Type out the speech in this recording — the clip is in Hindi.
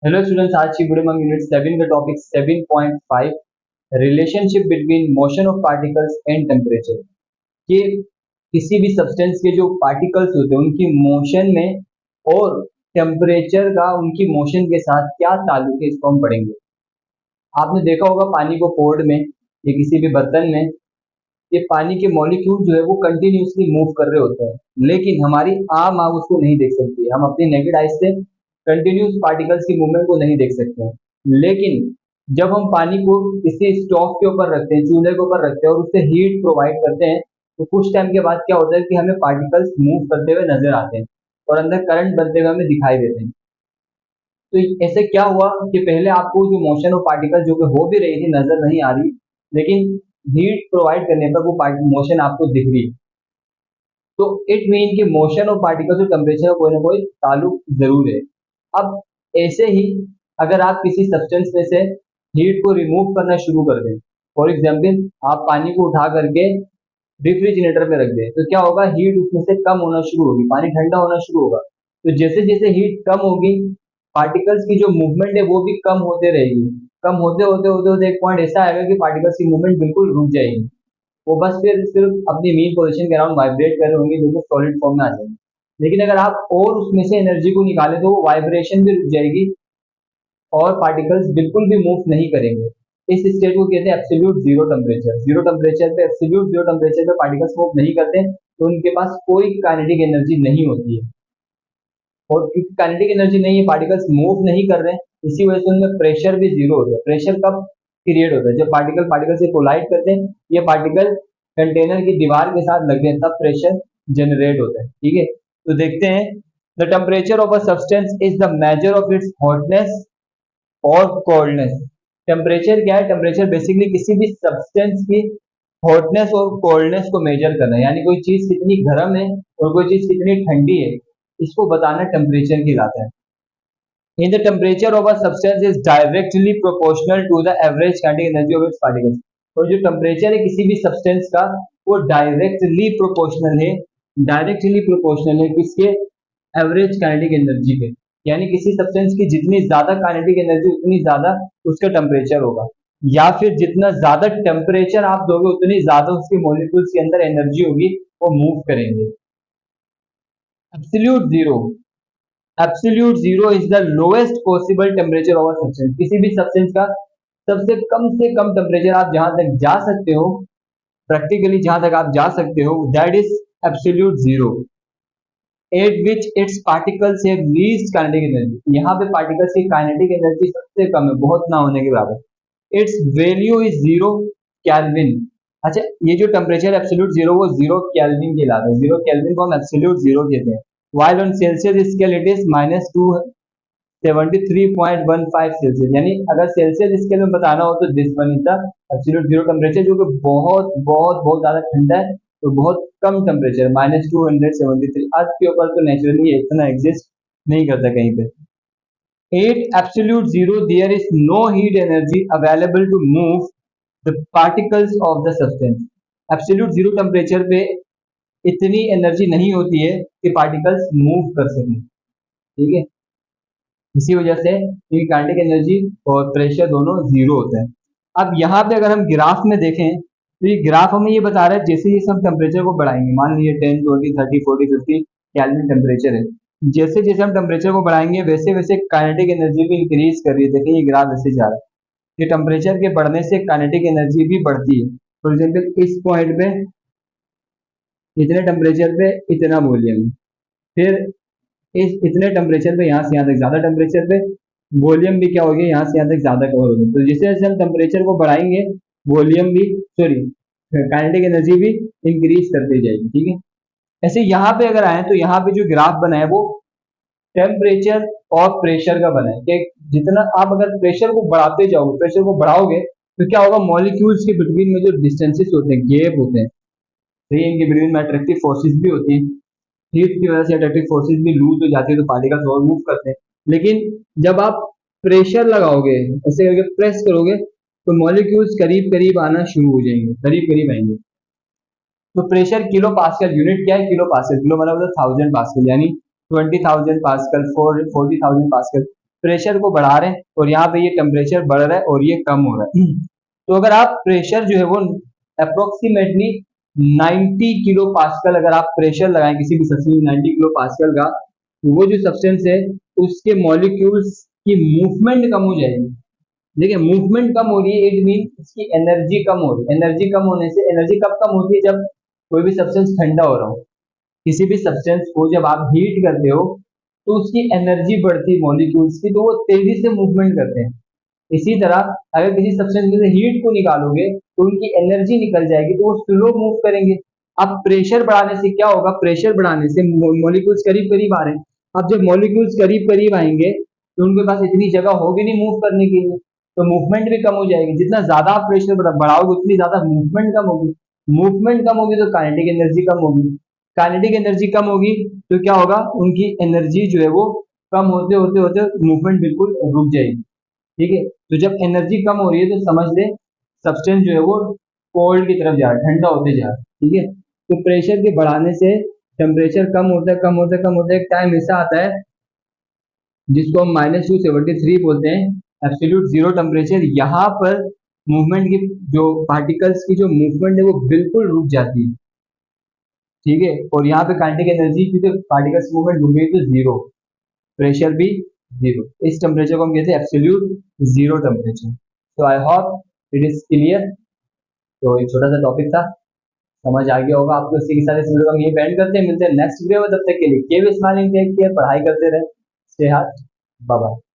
हेलो स्टूडेंट्स, आज की वीडियो में हम यूनिट 7 का topic 7.5 relationship between motion of particles and temperature कि किसी भी सब्सटेंस के जो पार्टिकल्स होते हैं उनकी मोशन में और टेम्परेचर का उनकी मोशन के साथ क्या ताल्लुक है, इसको हम पढ़ेंगे। आपने देखा होगा पानी को पोर्ड में या किसी भी बर्तन में ये पानी के मॉलिक्यूल जो है वो कंटिन्यूसली मूव कर रहे होते हैं, लेकिन हमारी आम आँख उसको नहीं देख सकती। हम अपनी नेकेड आइज से कंटिन्यूस पार्टिकल्स की मूवमेंट को नहीं देख सकते हैं, लेकिन जब हम पानी को किसी स्टोव के ऊपर रखते हैं, चूल्हे के ऊपर रखते हैं और उससे हीट प्रोवाइड करते हैं, तो कुछ टाइम के बाद क्या होता है कि हमें पार्टिकल्स मूव करते हुए नजर आते हैं और अंदर करंट बनते हुए हमें दिखाई देते हैं। तो ऐसे क्या हुआ कि पहले आपको जो मोशन ऑफ पार्टिकल जो कि हो भी रही थी नजर नहीं आ रही, लेकिन हीट प्रोवाइड करने पर वो मोशन आपको दिख रही। तो इट मीन कि मोशन ऑफ पार्टिकल्स और टेम्परेचर का कोई ना कोई ताल्लुक जरूर है। अब ऐसे ही अगर आप किसी सब्सटेंस में से हीट को रिमूव करना शुरू कर दें, फॉर एग्जाम्पल आप पानी को उठा करके रेफ्रिजरेटर में रख दें, तो क्या होगा, हीट उसमें से कम होना शुरू होगी, पानी ठंडा होना शुरू होगा। तो जैसे जैसे हीट कम होगी, पार्टिकल्स की जो मूवमेंट है वो भी कम होते रहेगी। कम होते होते होते होते एक पॉइंट ऐसा आएगा कि पार्टिकल्स की मूवमेंट बिल्कुल रुक जाएगी। वो बस फिर सिर्फ अपनी मीन पोजीशन के अराउंड वाइब्रेट कर रहे होंगे, जो कि सॉलिड फॉर्म में आ जाएंगे। लेकिन अगर आप और उसमें से एनर्जी को निकालें तो वो वाइब्रेशन भी रुक जाएगी और पार्टिकल्स बिल्कुल भी मूव नहीं करेंगे। इस स्टेट को कहते हैं absolute zero temperature. Zero temperature पे, एब्सोल्यूट जीरो टेम्परेचर पे पार्टिकल्स मूव नहीं करते, तो उनके पास कोई काइनेटिक एनर्जी नहीं होती है। और क्योंकि काइनेटिक एनर्जी नहीं है, पार्टिकल्स मूव नहीं कर रहे हैं, इसी वजह से उनमें प्रेशर भी जीरो होता है। प्रेशर कब क्रिएट होता है? जब पार्टिकल पार्टिकल से कोलाइड करते हैं, ये पार्टिकल कंटेनर की दीवार के साथ लगते हैं, तब प्रेशर जनरेट होता है। ठीक है, तो देखते हैं। The temperature of a substance is the measure of its hotness और कोल्डनेस। टेम्परेचर क्या है? टेम्परेचर बेसिकली किसी भी सब्सटेंस की हॉटनेस और कोल्डनेस को मेजर करना है, यानी कोई चीज कितनी गर्म है और कोई चीज कितनी ठंडी है, इसको बताना टेम्परेचर कहलाता है। In the temperature of a substance is directly proportional to the average kinetic energy of its particles। और जो टेम्परेचर है किसी भी सब्सटेंस का, वो डायरेक्टली प्रोपोर्शनल है। डायरेक्टली प्रोपोर्शनल है किसके? एवरेज काइनेटिक एनर्जी के। यानी किसी सब्सटेंस की जितनी ज्यादा काइनेटिक एनर्जी उतनी ज्यादा उसका टेम्परेचर होगा, या फिर जितना ज्यादा टेम्परेचर आप दोगे उतनी ज्यादा उसके मॉलिक्यूल्स के अंदर एनर्जी होगी, वो मूव करेंगे। Absolute zero. Absolute zero is the lowest possible temperature of a substance. किसी भी सब्सटेंस का सबसे कम से कम टेम्परेचर आप जहां तक जा सकते हो, प्रैक्टिकली जहां तक आप जा सकते हो, that is absolute zero. Eight which it's particles have least kinetic energy. यहाँ पे पार्टिकल्स की काइनेटिक एनर्जी सबसे कम है, बहुत ना होने के बराबर। It's value is zero kelvin. अच्छा, ये जो टेम्परेचर एब्सोल्यूट जीरो वो जीरो केल्विन कहलाता है। जीरो केल्विन को हम एब्सोल्यूट जीरो कहते हैं। while on Celsius scale it is -273.15 Celsius. यानी अगर सेल्सियस स्केल में बताना हो तो this one is the absolute zero temperature, जो कि बहुत बहुत बहुत ज्यादा ठंडा है, तो बहुत कम टेम्परेचर -273। अर्थ के ऊपर तो नेचुरली इतना एग्जिस्ट नहीं करता कहीं पे। At absolute zero there is no heat energy available to move the particles of the substance. Absolute zero temperature पे इतनी एनर्जी नहीं होती है कि पार्टिकल्स मूव कर सकें। ठीक है, इसी वजह से काइनेटिक एनर्जी और प्रेशर दोनों जीरो होता है। अब यहाँ पे अगर हम ग्राफ में देखें तो ये ग्राफ हमें ये बता रहा है जैसे जैसे हम टेम्परेचर को बढ़ाएंगे, मान लीजिए 10, 20, 30, 40, 50 केल्विन टेम्परेचर है, जैसे जैसे हम टेम्परेचर को बढ़ाएंगे वैसे वैसे काइनेटिक एनर्जी भी इंक्रीज कर रही है। देखिए ये ग्राफ ऐसे जा रहा है कि टेम्परेचर के बढ़ने से काइनेटिक एनर्जी भी बढ़ती है। फॉर एग्जाम्पल इस पॉइंट पे इतने टेम्परेचर पे इतना वॉल्यूम, फिर इस इतने टेम्परेचर पे यहाँ से यहाँ तक ज्यादा टेम्परेचर पे वॉल्यूम भी क्या हो गया, यहाँ से यहाँ तक ज्यादा कवर हो गया। तो जैसे जैसे हम टेम्परेचर को बढ़ाएंगे वॉल्यूम भी, सॉरी काइनेटिक एनर्जी भी इंक्रीज करती जाएगी। ठीक है, ऐसे यहाँ पे अगर आए तो यहाँ पे जो ग्राफ बना है वो टेम्परेचर और प्रेशर का बना है कि जितना आप अगर प्रेशर को बढ़ाते जाओगे, प्रेशर को बढ़ाओगे, तो क्या होगा, मॉलिक्यूल्स के बिटवीन में जो डिस्टेंसेस होते हैं, गैप होते हैं, तो इनके बिटवीन में अट्रैक्टिव फोर्सेस भी होती हैं। हीट की वजह से अट्रैक्टिव फोर्सेस भी लूज हो जाती है, तो पार्टिकल्स और मूव करते हैं। लेकिन जब आप प्रेशर लगाओगे, ऐसे करके प्रेस करोगे, तो मॉलिक्यूल्स करीब करीब आना शुरू हो जाएंगे, करीब करीब आएंगे। तो प्रेशर किलो पास्कल, यूनिट क्या है? Kilo pascal. किलो मतलब 1000 पास्कल, यानी 20,000 पास्कल, 40,000 पास्कल। प्रेशर को बढ़ा रहे हैं और यहाँ पे ये टेम्परेचर बढ़ रहा है और ये कम हो रहा है। तो अगर आप प्रेशर जो है वो अप्रोक्सीमेटली 90 किलो पास्कल अगर आप प्रेशर लगाएं किसी भी सब्सटेंस में 90 किलो पास्कल का, तो वो जो सब्सटेंस है उसके मॉलिक्यूल्स की मूवमेंट कम हो जाएगी। देखिए मूवमेंट कम हो रही है, इट मीन इसकी एनर्जी कम हो रही है। एनर्जी कम होने से, एनर्जी कब कम होती है, जब कोई भी सब्सटेंस ठंडा हो रहा हो। किसी भी सब्सटेंस को जब आप हीट करते हो तो उसकी एनर्जी बढ़ती है मॉलिक्यूल्स की, तो वो तेजी से मूवमेंट करते हैं। इसी तरह अगर किसी सब्सटेंस में से हीट को निकालोगे तो उनकी एनर्जी निकल जाएगी, तो वो स्लो मूव करेंगे। अब प्रेशर बढ़ाने से क्या होगा, प्रेशर बढ़ाने से मॉलिक्यूल्स करीब करीब आ रहे हैं। अब जब मॉलिक्यूल्स करीब करीब आएंगे तो उनके पास इतनी जगह होगी नहीं मूव करने के लिए, तो मूवमेंट भी कम हो जाएगी। जितना ज्यादा आप प्रेशर बढ़ाओगे उतनी ज्यादा मूवमेंट कम होगी। मूवमेंट कम होगी तो काइनेटिक एनर्जी कम होगी। काइनेटिक एनर्जी कम होगी तो क्या होगा, उनकी एनर्जी जो है वो कम होते होते होते मूवमेंट बिल्कुल रुक जाएगी। ठीक है, तो जब एनर्जी कम हो रही है तो समझ ले सब्सटेंस जो है वो कोल्ड की तरफ जा रहा है, ठंडा होते जा रहा है। ठीक है, तो प्रेशर के बढ़ाने से टेम्परेचर कम होता है, कम होता है, कम होता है। एक टाइम ऐसा आता है जिसको हम -273 बोलते हैं, एब्सोल्यूट जीरो टेम्परेचर। यहाँ पर मूवमेंट की जो पार्टिकल्स की जो मूवमेंट है वो बिल्कुल रुक जाती है। ठीक है, और यहाँ पे काइनेटिक एनर्जी क्योंकि पार्टिकल्स मूवमेंट रुक गई तो जीरो, प्रेशर भी जीरो। इस टेम्परेचर को हम कहते हैं एब्सोल्यूट जीरो टेम्परेचर। तो I hope it is clear. तो एक छोटा सा टॉपिक था, समझ आ गया होगा आपको। इसी के साथ इस वीडियो को हम ये बैंड करते हैं, मिलते हैं नेक्स्ट वीडियो में। तब तक के लिए कीप स्माइलिंग, टेक केयर, पढ़ाई करते रहे, स्टे हार्ड, बाय बाय।